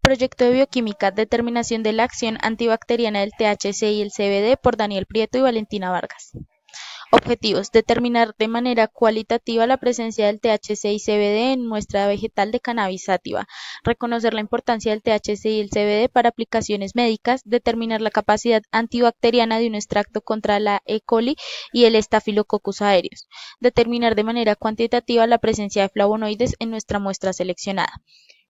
Proyecto de Bioquímica, determinación de la acción antibacteriana del THC y el CBD por Daniel Prieto y Valentina Vargas. Objetivos: determinar de manera cualitativa la presencia del THC y CBD en muestra vegetal de cannabis sativa, reconocer la importancia del THC y el CBD para aplicaciones médicas, determinar la capacidad antibacteriana de un extracto contra la E. coli y el Staphylococcus aureus, determinar de manera cuantitativa la presencia de flavonoides en nuestra muestra seleccionada.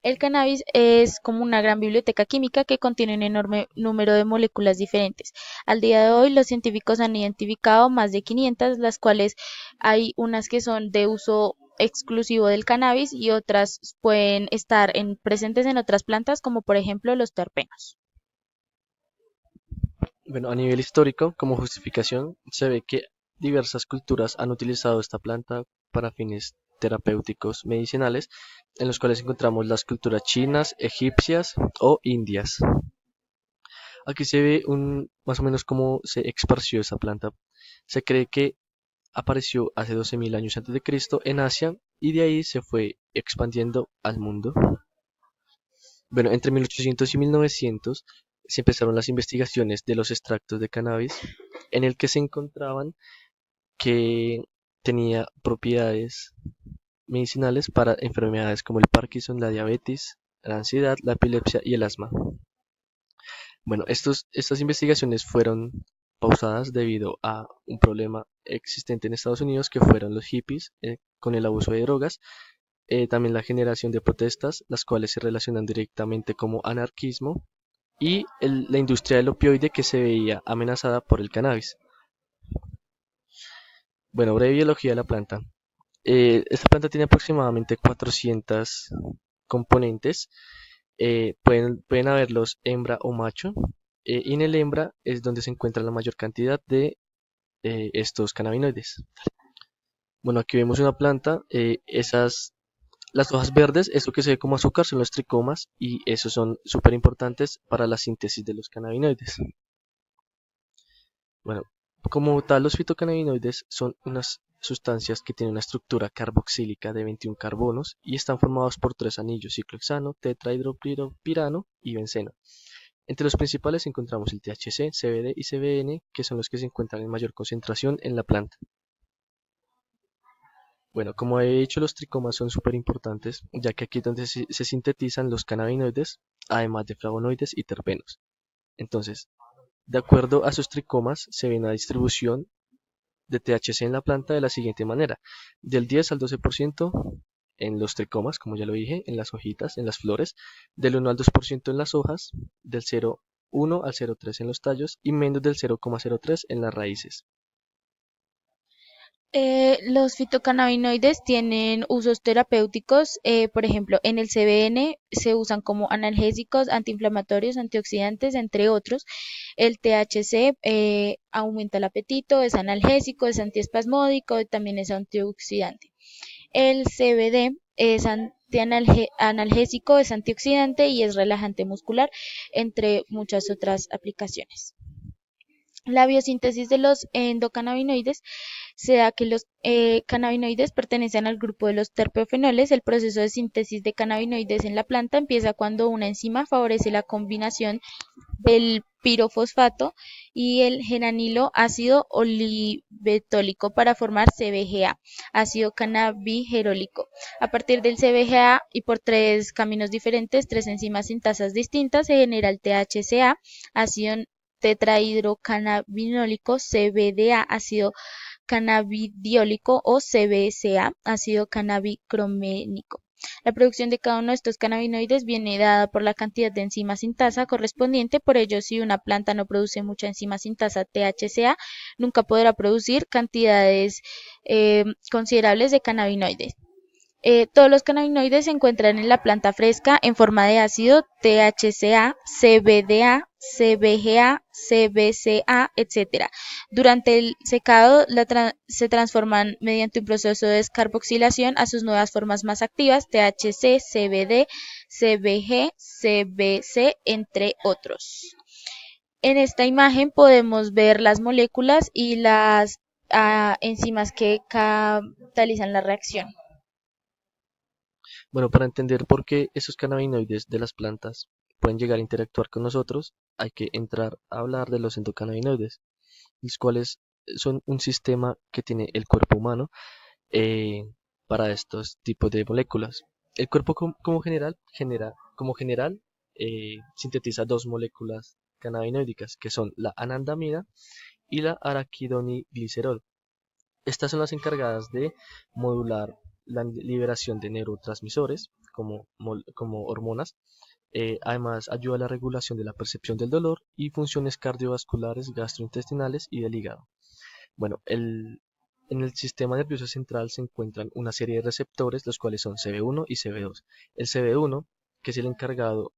El cannabis es como una gran biblioteca química que contiene un enorme número de moléculas diferentes. Al día de hoy, los científicos han identificado más de 500, las cuales hay unas que son de uso exclusivo del cannabis y otras pueden estar presentes en otras plantas, como por ejemplo los terpenos. Bueno, a nivel histórico, como justificación, se ve que diversas culturas han utilizado esta planta para fines terapéuticos medicinales, en los cuales encontramos las culturas chinas, egipcias o indias. Aquí se ve más o menos cómo se esparció esa planta. Se cree que apareció hace 12.000 años antes de Cristo en Asia y de ahí se fue expandiendo al mundo. Bueno, entre 1800 y 1900 se empezaron las investigaciones de los extractos de cannabis en el que se encontraban que tenía propiedades medicinales para enfermedades como el Parkinson, la diabetes, la ansiedad, la epilepsia y el asma. Bueno, estas investigaciones fueron pausadas debido a un problema existente en Estados Unidos que fueron los hippies con el abuso de drogas, también la generación de protestas, las cuales se relacionan directamente como anarquismo y la industria del opioide que se veía amenazada por el cannabis. Bueno, breve biología de la planta. Esta planta tiene aproximadamente 400 componentes. Pueden haberlos hembra o macho. Y en el hembra es donde se encuentra la mayor cantidad de estos cannabinoides. Bueno, aquí vemos una planta. Las hojas verdes, esto que se ve como azúcar, son los tricomas y esos son súper importantes para la síntesis de los cannabinoides. Bueno, como tal, los fitocannabinoides son unas sustancias que tienen una estructura carboxílica de 21 carbonos y están formados por tres anillos: ciclohexano, tetrahidropirano y benceno. Entre los principales encontramos el THC, CBD y CBN, que son los que se encuentran en mayor concentración en la planta. Bueno, como he dicho, los tricomas son súper importantes, ya que aquí es donde se sintetizan los cannabinoides, además de flavonoides y terpenos. Entonces, de acuerdo a sus tricomas, se ve una distribución de THC en la planta de la siguiente manera: del 10 al 12% en los tricomas, como ya lo dije, en las hojitas, en las flores, del 1 al 2% en las hojas, del 0,1 al 0,3 en los tallos y menos del 0,03 en las raíces. Los fitocannabinoides tienen usos terapéuticos, por ejemplo, en el CBN se usan como analgésicos, antiinflamatorios, antioxidantes, entre otros. El THC aumenta el apetito, es analgésico, es antiespasmódico, también es antioxidante. El CBD es analgésico, es antioxidante y es relajante muscular, entre muchas otras aplicaciones. La biosíntesis de los endocannabinoides se da que los cannabinoides pertenecen al grupo de los terpenoides. El proceso de síntesis de cannabinoides en la planta empieza cuando una enzima favorece la combinación del pirofosfato y el geranilo ácido olivetólico para formar CBGA, ácido cannabigerólico. A partir del CBGA y por tres caminos diferentes, tres enzimas sintasas distintas, se genera el THCA, ácido tetrahidrocannabinólico, CBDA, ácido cannabidiólico o CBCA, ácido cannabicroménico. La producción de cada uno de estos cannabinoides viene dada por la cantidad de enzima sintasa correspondiente, por ello si una planta no produce mucha enzima sintasa THCA, nunca podrá producir cantidades considerables de cannabinoides. Todos los cannabinoides se encuentran en la planta fresca en forma de ácido THCA, CBDA, CBGA, CBCA, etc. Durante el secado se transforman mediante un proceso de descarboxilación a sus nuevas formas más activas, THC, CBD, CBG, CBC, entre otros. En esta imagen podemos ver las moléculas y las enzimas que catalizan la reacción. Bueno, para entender por qué esos cannabinoides de las plantas pueden llegar a interactuar con nosotros, hay que entrar a hablar de los endocannabinoides, los cuales son un sistema que tiene el cuerpo humano eh, para estos tipos de moléculas. El cuerpo como general sintetiza dos moléculas cannabinoídicas que son la anandamida y la araquidoniglicerol. Estas son las encargadas de modular la liberación de neurotransmisores como hormonas. Además, ayuda a la regulación de la percepción del dolor y funciones cardiovasculares, gastrointestinales y del hígado. Bueno, en el sistema nervioso central se encuentran una serie de receptores, los cuales son CB1 y CB2. El CB1, que es el encargado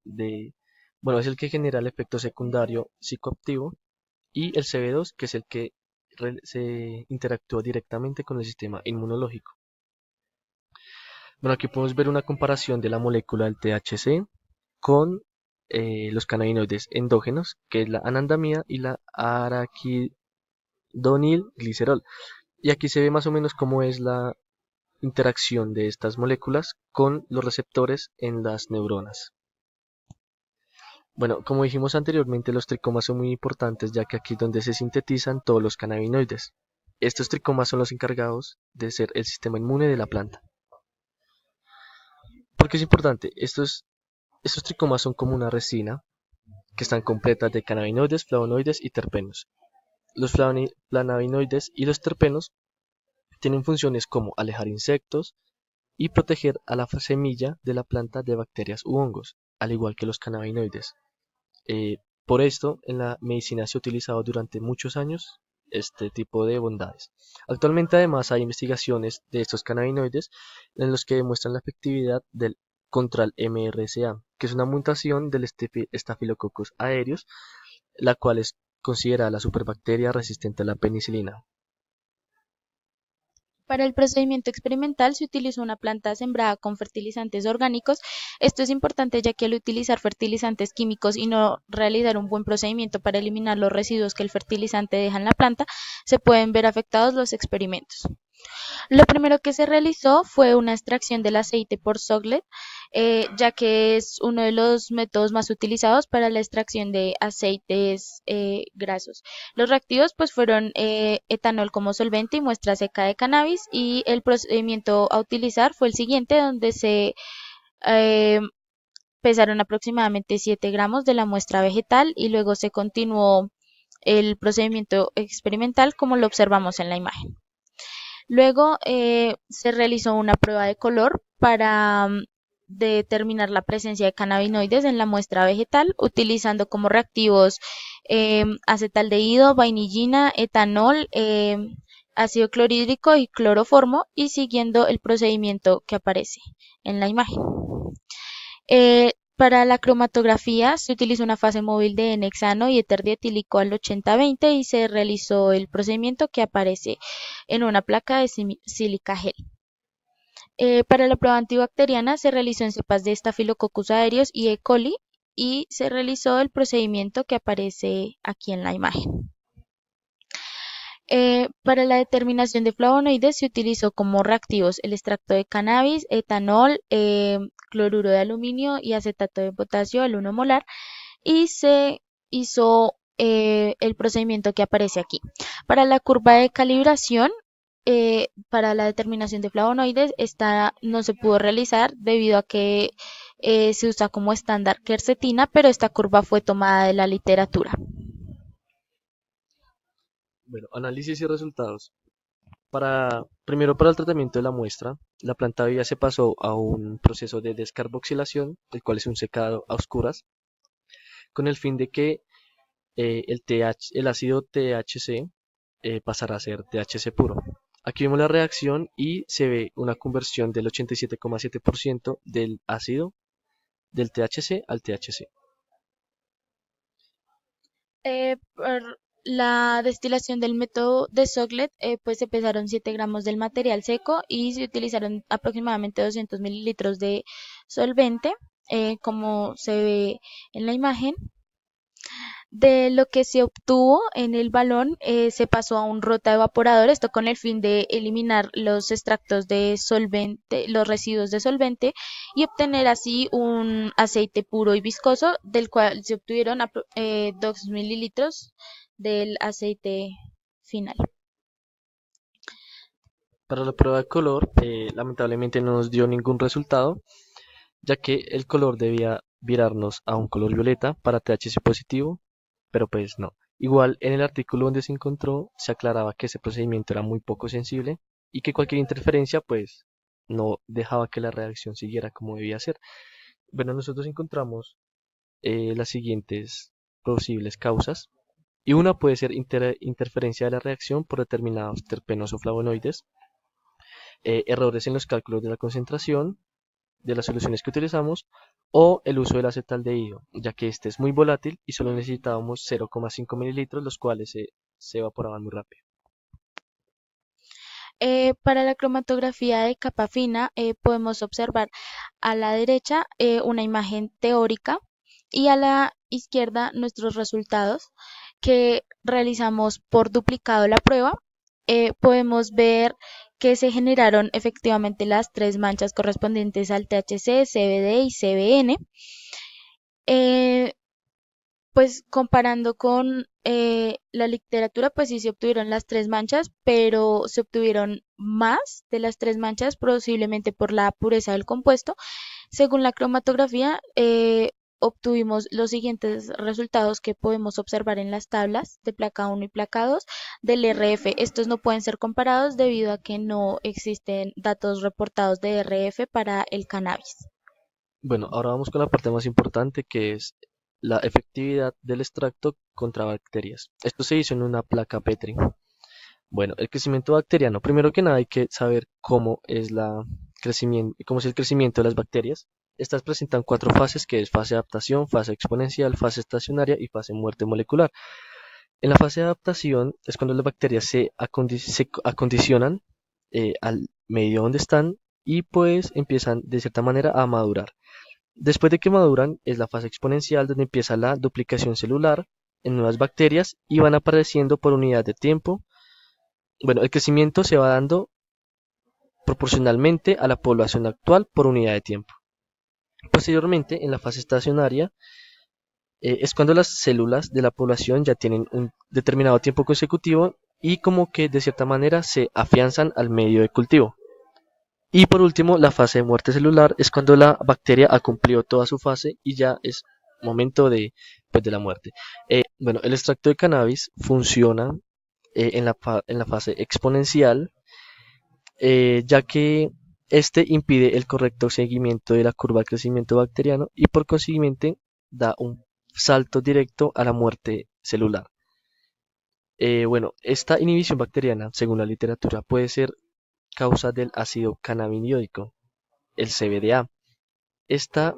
bueno, es el que genera el efecto secundario psicoactivo, y el CB2, que es el que se interactúa directamente con el sistema inmunológico. Bueno, aquí podemos ver una comparación de la molécula del THC con los cannabinoides endógenos, que es la anandamida y la araquidonilglicerol. Y aquí se ve más o menos cómo es la interacción de estas moléculas con los receptores en las neuronas. Bueno, como dijimos anteriormente, los tricomas son muy importantes ya que aquí es donde se sintetizan todos los cannabinoides. Estos tricomas son los encargados de ser el sistema inmune de la planta. ¿Por qué es importante? Estos tricomas son como una resina que están completas de cannabinoides, flavonoides y terpenos. Los flavonoides y los terpenos tienen funciones como alejar insectos y proteger a la semilla de la planta de bacterias u hongos, al igual que los cannabinoides. Por esto, en la medicina se ha utilizado durante muchos años este tipo de bondades. Actualmente, además, hay investigaciones de estos cannabinoides en los que demuestran la efectividad contra el MRSA, que es una mutación del Staphylococcus aureus, la cual es considerada la superbacteria resistente a la penicilina. Para el procedimiento experimental se utilizó una planta sembrada con fertilizantes orgánicos. Esto es importante ya que al utilizar fertilizantes químicos y no realizar un buen procedimiento para eliminar los residuos que el fertilizante deja en la planta, se pueden ver afectados los experimentos. Lo primero que se realizó fue una extracción del aceite por Soglet, ya que es uno de los métodos más utilizados para la extracción de aceites grasos. Los reactivos pues fueron etanol como solvente y muestra seca de cannabis, y el procedimiento a utilizar fue el siguiente, donde se eh, pesaron aproximadamente 7 gramos de la muestra vegetal y luego se continuó el procedimiento experimental como lo observamos en la imagen. Luego se realizó una prueba de color para determinar la presencia de cannabinoides en la muestra vegetal, utilizando como reactivos acetaldehído, vainillina, etanol, ácido clorhídrico y cloroformo, y siguiendo el procedimiento que aparece en la imagen. Para la cromatografía se utilizó una fase móvil de N-hexano y éter dietílico al 80-20 y se realizó el procedimiento que aparece en una placa de sílica gel. Para la prueba antibacteriana se realizó en cepas de Staphylococcus aureus y E. coli y se realizó el procedimiento que aparece aquí en la imagen. Para la determinación de flavonoides se utilizó como reactivos el extracto de cannabis, etanol, cloruro de aluminio y acetato de potasio al 1 molar, y se hizo el procedimiento que aparece aquí. Para la curva de calibración, para la determinación de flavonoides, esta no se pudo realizar debido a que se usa como estándar quercetina, pero esta curva fue tomada de la literatura. Bueno, análisis y resultados. Primero, para el tratamiento de la muestra, la planta viva se pasó a un proceso de descarboxilación, el cual es un secado a oscuras, con el fin de que el ácido THC pasará a ser THC puro. Aquí vemos la reacción y se ve una conversión del 87,7% del ácido del THC al THC. Por la destilación del método de Soglet, pues se pesaron 7 gramos del material seco y se utilizaron aproximadamente 200 mililitros de solvente, como se ve en la imagen. De lo que se obtuvo en el balón, se pasó a un rota evaporador, esto con el fin de eliminar los extractos de solvente, los residuos de solvente y obtener así un aceite puro y viscoso del cual se obtuvieron 2 mililitros del aceite final. Para la prueba de color, lamentablemente no nos dio ningún resultado, ya que el color debía virarnos a un color violeta para THC positivo, pero pues no. Igual en el artículo donde se encontró se aclaraba que ese procedimiento era muy poco sensible y que cualquier interferencia pues no dejaba que la reacción siguiera como debía ser. Bueno, nosotros encontramos las siguientes posibles causas y una puede ser interferencia de la reacción por determinados terpenos o flavonoides, errores en los cálculos de la concentración de las soluciones que utilizamos o el uso del acetaldehído, ya que este es muy volátil y solo necesitábamos 0,5 mililitros, los cuales se evaporaban muy rápido. Para la cromatografía de capa fina, podemos observar a la derecha una imagen teórica y a la izquierda nuestros resultados que realizamos por duplicado la prueba. Podemos ver que se generaron efectivamente las tres manchas correspondientes al THC, CBD y CBN. Eh, pues comparando con la literatura, pues sí se obtuvieron las tres manchas, pero se obtuvieron más de las tres manchas, posiblemente por la pureza del compuesto. Según la cromatografía, obtuvimos los siguientes resultados que podemos observar en las tablas de placa 1 y placa 2 del RF. Estos no pueden ser comparados debido a que no existen datos reportados de RF para el cannabis. Bueno, ahora vamos con la parte más importante que es la efectividad del extracto contra bacterias. Esto se hizo en una placa Petri. Bueno, el crecimiento bacteriano. Primero que nada hay que saber cómo es el crecimiento de las bacterias. Estas presentan cuatro fases, que es fase de adaptación, fase exponencial, fase estacionaria y fase muerte molecular. En la fase de adaptación es cuando las bacterias se acondicionan al medio donde están y pues empiezan de cierta manera a madurar. Después de que maduran es la fase exponencial donde empieza la duplicación celular en nuevas bacterias y van apareciendo por unidad de tiempo. Bueno, el crecimiento se va dando proporcionalmente a la población actual por unidad de tiempo. Posteriormente, en la fase estacionaria, es cuando las células de la población ya tienen un determinado tiempo consecutivo y como que de cierta manera se afianzan al medio de cultivo. Y por último, la fase de muerte celular es cuando la bacteria ha cumplido toda su fase y ya es momento pues, de la muerte. Bueno, el extracto de cannabis funciona en la fase exponencial, ya que este impide el correcto seguimiento de la curva de crecimiento bacteriano y por consiguiente da un salto directo a la muerte celular. Bueno, esta inhibición bacteriana, según la literatura, puede ser causa del ácido cannabinoico, el CBDA. Esta,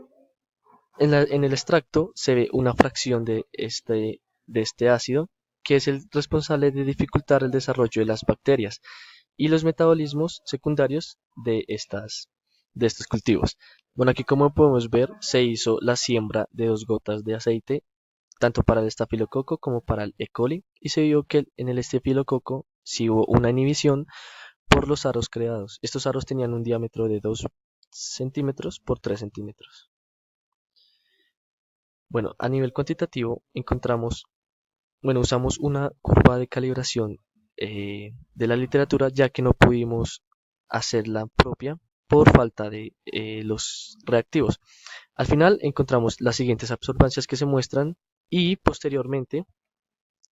en el extracto se ve una fracción de este ácido que es el responsable de dificultar el desarrollo de las bacterias y los metabolismos secundarios de estos cultivos. Bueno, aquí como podemos ver, se hizo la siembra de 2 gotas de aceite, tanto para el estafilococo como para el E. coli, y se vio que en el estafilococo sí hubo una inhibición por los aros creados. Estos aros tenían un diámetro de 2 centímetros por 3 centímetros. Bueno, a nivel cuantitativo usamos una curva de calibración de la literatura ya que no pudimos hacerla propia por falta de los reactivos. Al final encontramos las siguientes absorbancias que se muestran y posteriormente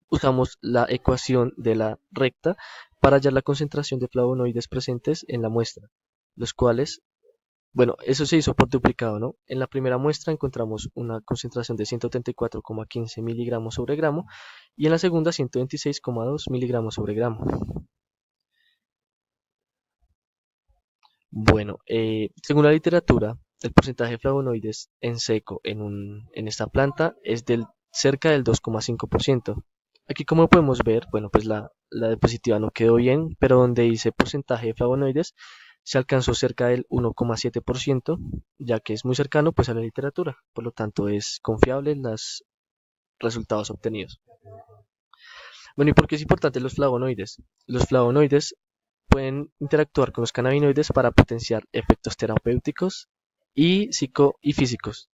usamos la ecuación de la recta para hallar la concentración de flavonoides presentes en la muestra, los cuales, bueno, eso se hizo por duplicado, ¿no? En la primera muestra encontramos una concentración de 134,15 miligramos sobre gramo y en la segunda 126,2 miligramos sobre gramo. Bueno, según la literatura, el porcentaje de flavonoides en seco en esta planta es del cerca del 2,5%. Aquí como podemos ver, bueno, pues la diapositiva no quedó bien, pero donde dice porcentaje de flavonoides se alcanzó cerca del 1,7%, ya que es muy cercano pues a la literatura, por lo tanto es confiable resultados obtenidos. Bueno, ¿y por qué es importante los flavonoides? Los flavonoides pueden interactuar con los cannabinoides para potenciar efectos terapéuticos y físicos.